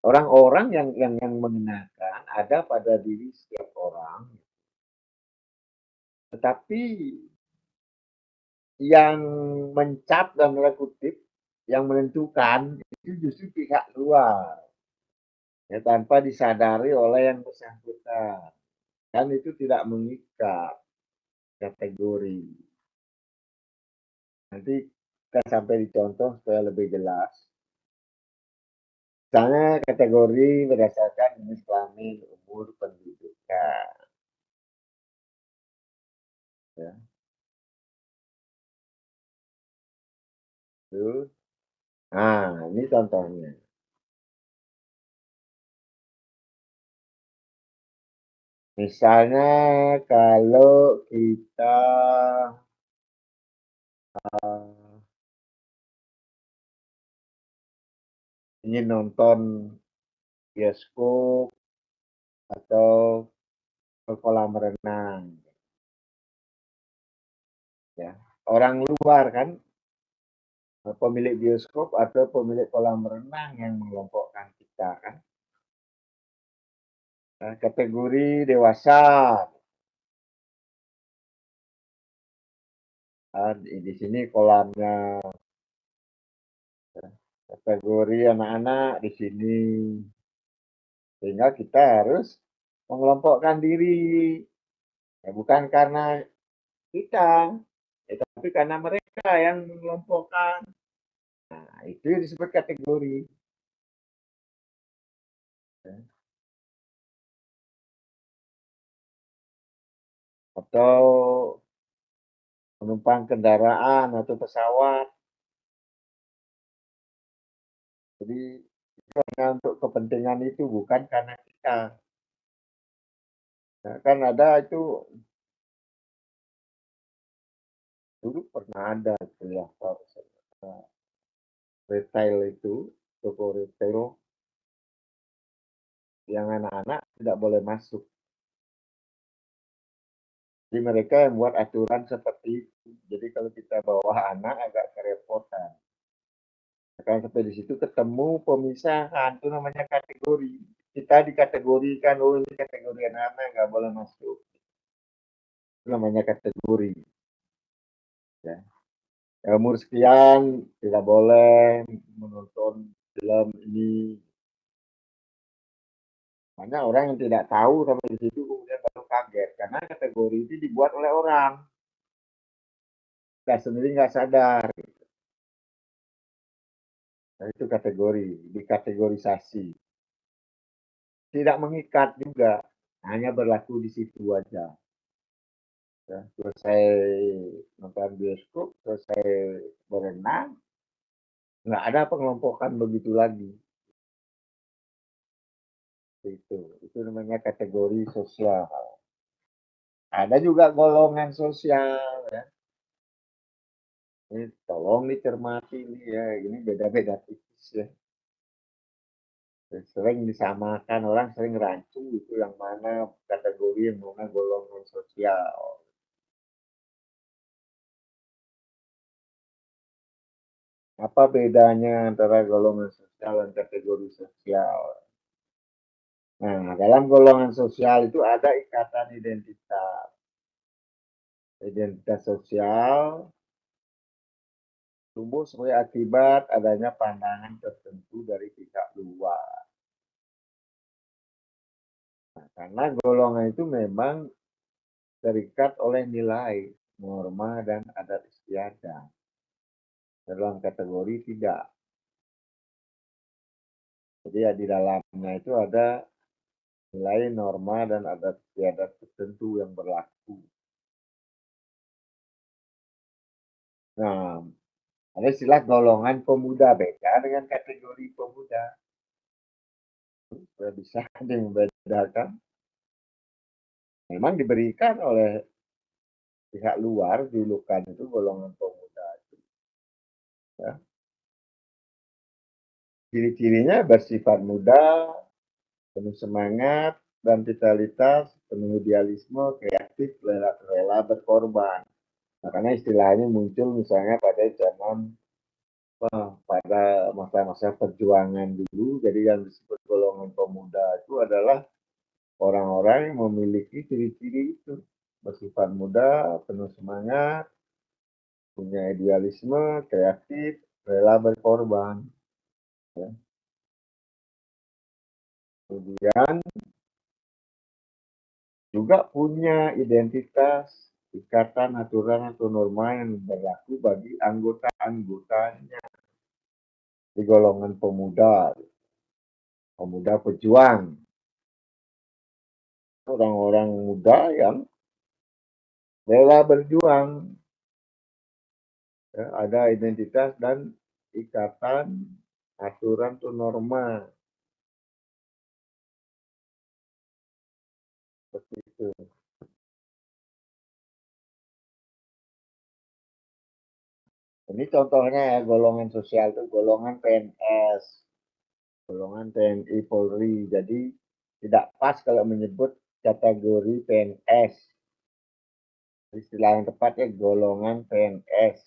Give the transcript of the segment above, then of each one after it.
Orang-orang yang mengenakan ada pada diri setiap orang, tetapi yang mencap dalam tanda kutip, yang menentukan itu justru pihak luar, ya tanpa disadari oleh yang bersangkutan. Kan itu tidak mengikat kategori. Nanti kita sampai di contoh supaya lebih jelas. Misalnya kategori berdasarkan jenis kelamin, umur, pendidikan. Ya. Itu. Nah, ini contohnya. Misalnya kalau kita ingin nonton bioskop atau ke kolam renang, ya. Orang luar kan, pemilik bioskop atau pemilik kolam renang yang mengelompokkan kita kan. Nah, kategori dewasa, di sini kolamnya. Kategori anak-anak di sini, sehingga kita harus mengelompokkan diri, ya bukan karena kita, ya, tapi karena mereka yang mengelompokkan. Nah, itu disebut kategori. Ya. Atau penumpang kendaraan atau pesawat. Jadi hanya untuk kepentingan itu, bukan karena kita. Nah, kan ada itu, dulu pernah ada itu ya, retail itu, toko retail yang anak-anak tidak boleh masuk. Jadi mereka yang buat aturan seperti itu. Jadi kalau kita bawa anak agak kerepotan. Kalau sampai di situ ketemu pemisahan, itu namanya kategori. Kita dikategorikan, oh ini kategori anak-anak nggak boleh masuk. Itu namanya kategori. Ya. Umur sekian tidak boleh menonton film ini. Banyak orang yang tidak tahu sampai di situ kemudian baru kaget karena kategori itu dibuat oleh orang. Kita sendiri nggak sadar. Nah, itu kategori, dikategorisasi. Tidak mengikat juga, hanya berlaku di situ aja. Ya, selesai nonton bioskop, selesai berenang, nggak ada pengelompokan begitu lagi. Itu namanya kategori sosial. Ada juga golongan sosial, ya. Ini tolong dicermati ini ya, ini beda-beda tipis ya. Sering disamakan, orang sering rancu itu yang mana kategori, yang mana golongan sosial. Apa bedanya antara golongan sosial dan kategori sosial? Nah, dalam golongan sosial itu ada ikatan identitas. Identitas sosial tumbuh sebagai akibat adanya pandangan tertentu dari pihak luar. Nah, karena golongan itu memang terikat oleh nilai, norma, dan adat istiadat. Dalam kategori tidak. Jadi ya di dalamnya itu ada nilai, norma, dan adat istiadat tertentu yang berlaku. Nah, ada istilah golongan pemuda, beda dengan kategori pemuda. Sudah bisa membedakan. Memang diberikan oleh pihak luar julukan itu golongan pemuda. Ya. Ciri-cirinya bersifat muda, penuh semangat dan vitalitas, penuh idealisme, kreatif, rela berkorban. Makanya istilahnya muncul misalnya pada zaman pada masa-masa perjuangan dulu, jadi yang disebut golongan pemuda itu adalah orang-orang yang memiliki ciri-ciri itu, bersifat muda, penuh semangat, punya idealisme, kreatif, rela berkorban. Ya. Kemudian juga punya identitas, ikatan, aturan atau norma yang berlaku bagi anggota-anggotanya di golongan pemuda, pemuda pejuang, orang-orang muda yang rela berjuang, ya, ada identitas dan ikatan, aturan atau norma seperti itu. Ini contohnya ya golongan sosial itu golongan PNS, golongan TNI Polri. Jadi tidak pas kalau menyebut kategori PNS. Istilah yang tepatnya golongan PNS.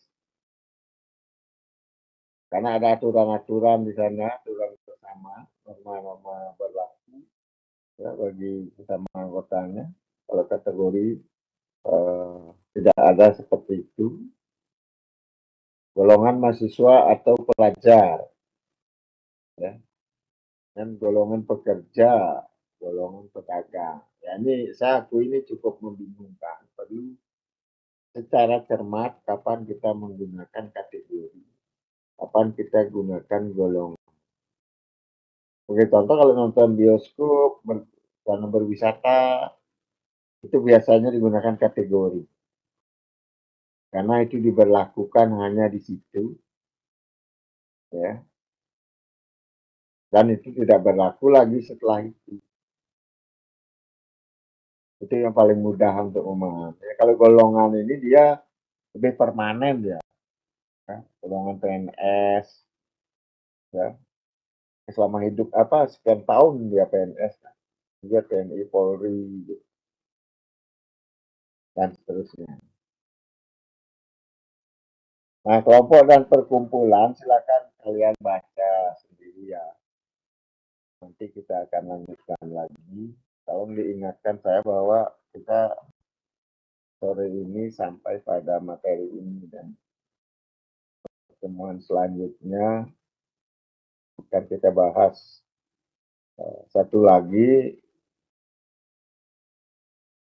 Karena ada aturan-aturan di sana, aturan bersama, norma-norma berlaku ya, bagi bersama anggotanya. Kalau kategori tidak ada seperti itu. Golongan mahasiswa atau pelajar, ya, dan golongan pekerja, golongan pedagang. Ya, ini saya akui ini cukup membingungkan. Perlu secara cermat kapan kita menggunakan kategori, kapan kita gunakan golongan. Sebagai contoh kalau nonton bioskop karena berwisata itu biasanya digunakan kategori karena itu diberlakukan hanya di situ, ya, dan itu tidak berlaku lagi setelah itu. Itu yang paling mudah untuk memahami. Ya, kalau golongan ini dia lebih permanen ya, ya. Golongan PNS, ya, selama hidup apa sekian tahun dia PNS, dia TNI Polri dan seterusnya. Nah, kelompok dan perkumpulan silakan kalian baca sendiri ya. Nanti kita akan lanjutkan lagi. Tolong diingatkan saya bahwa kita sore ini sampai pada materi ini dan pertemuan selanjutnya akan kita bahas satu lagi.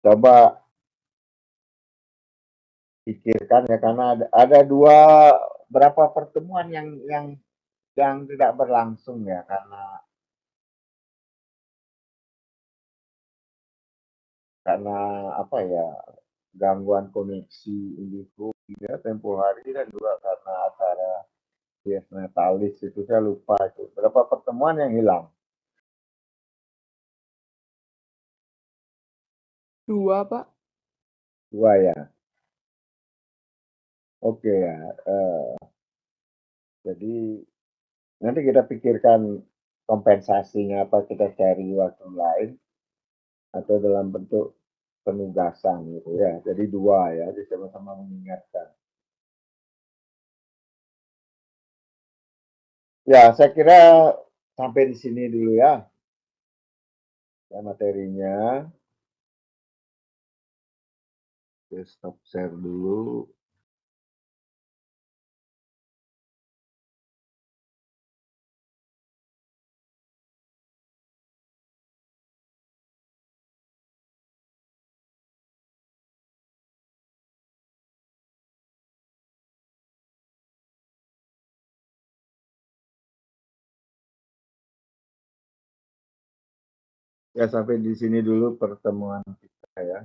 Coba pikirkan ya karena ada dua berapa pertemuan yang tidak berlangsung ya karena apa ya gangguan koneksi indigo ya tempo hari dan juga karena acara Yes Natalis itu saya lupa itu berapa pertemuan yang hilang. Dua, Pak. Dua ya. Oke ya. Jadi nanti kita pikirkan kompensasinya apa kita cari waktu lain atau dalam bentuk penugasan gitu ya. Jadi dua ya, jadi sama-sama mengingatkan. Ya, saya kira sampai di sini dulu ya, ya materinya. Oke, stop share dulu. Ya, sampai di sini dulu pertemuan kita ya.